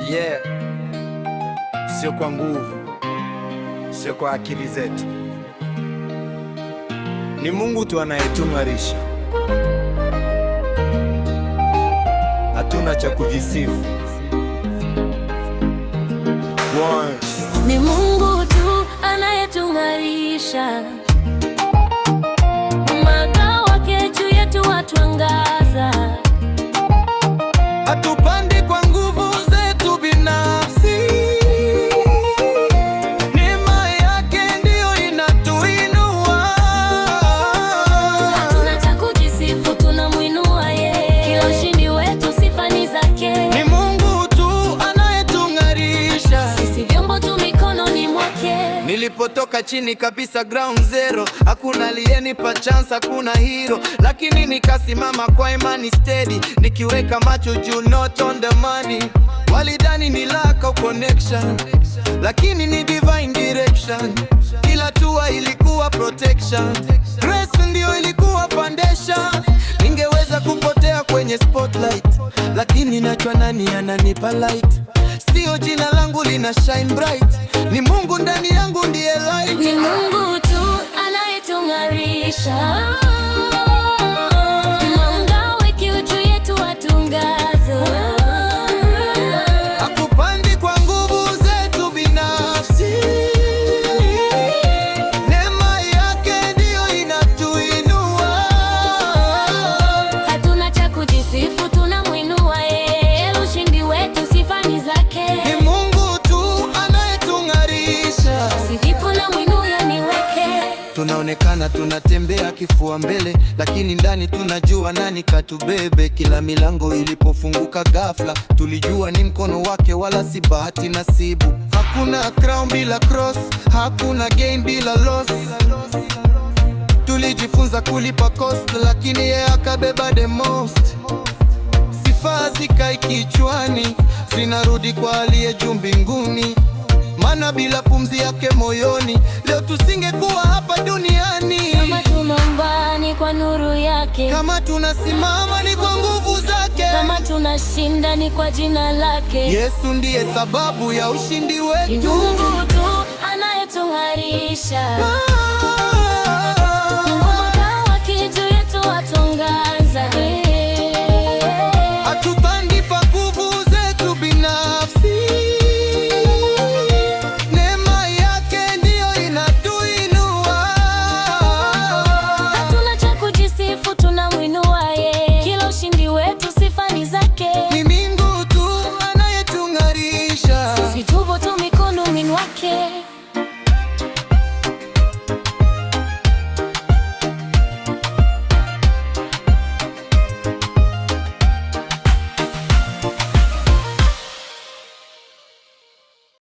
Yeah. Sio kwa nguvu, sio kwa akili zetu, ni Mungu tu anayetumarisha. Hatuna cha kujisifu. Ni Mungu tu anayetumarisha. Mwanga wake juu yetu watuangaza. Hatupandi kwa nguvu zetu binafsi, neema yake ndiyo inatuinua. Hatuna cha kujisifu, tunamuinua yeye. Kila ushindi wetu sifa ni zake. Ni Mungu tu anayetung'arisha. Sisi vyombo tu mikononi mwake. Nilipotoka chini kabisa ground zero, hakuna aliyenipa chance, hakuna hero, lakini nikasimama kwa imani steady, nikiweka macho juu, not on the money. Walidhani ni lack of connection, lakini ni divine direction. Kila tua ilikuwa protection, grace ndio ilikuwa foundation. Ningeweza kupotea kwenye spotlight, lakini najua nani ananipa light. Sio jina langu lina shine bright, ni Mungu ndani yangu ndiye light. Ni Mungu tu anayetung'arisha. Mwanga wake juu yetu watuangaza. Hakupandi kwa nguvu zetu binafsi, neema yake ndiyo inatuinua. Hatuna cha kujisifu, tunamuinua yeye. Ushindi wetu sifa ni zake. Ni Mungu tu anayetung'arisha. Sifipu na mwinuya niweke. Tunaonekana tunatembea kifua mbele, lakini ndani tunajua nani katubebe. Kila milango ilipofunguka ghafla, tulijua ni mkono wake wala si bahati nasibu. Hakuna crown bila cross, hakuna gain bila loss. Tulijifunza kulipa cost, lakini yeye akabeba the most. Sifa zikai kichwani, zinarudi kwa aliye juu mbinguni. Maana bila pumzi yake moyoni, leo tusingekuwa hapa duniani. Kama tunaomba ni kwa nuru yake. Kama tunasimama ni kwa nguvu zake. Kama tunashinda ni kwa jina lake. Yesu ndiye sababu ya ushindi wetu. Ni Mungu tu anayetung'arisha. Mwanga wake juu yetu watuangaza. Hatupandi kwa nguvu zetu binafsi, neema yake ndiyo inatuinua. Hatuna cha kujisifu, tunamuinua yeye. Kila ushindi wetu sifa ni zake. Ni Mungu tu anayetung'arisha. Sisi tupo tu mikononi mwake.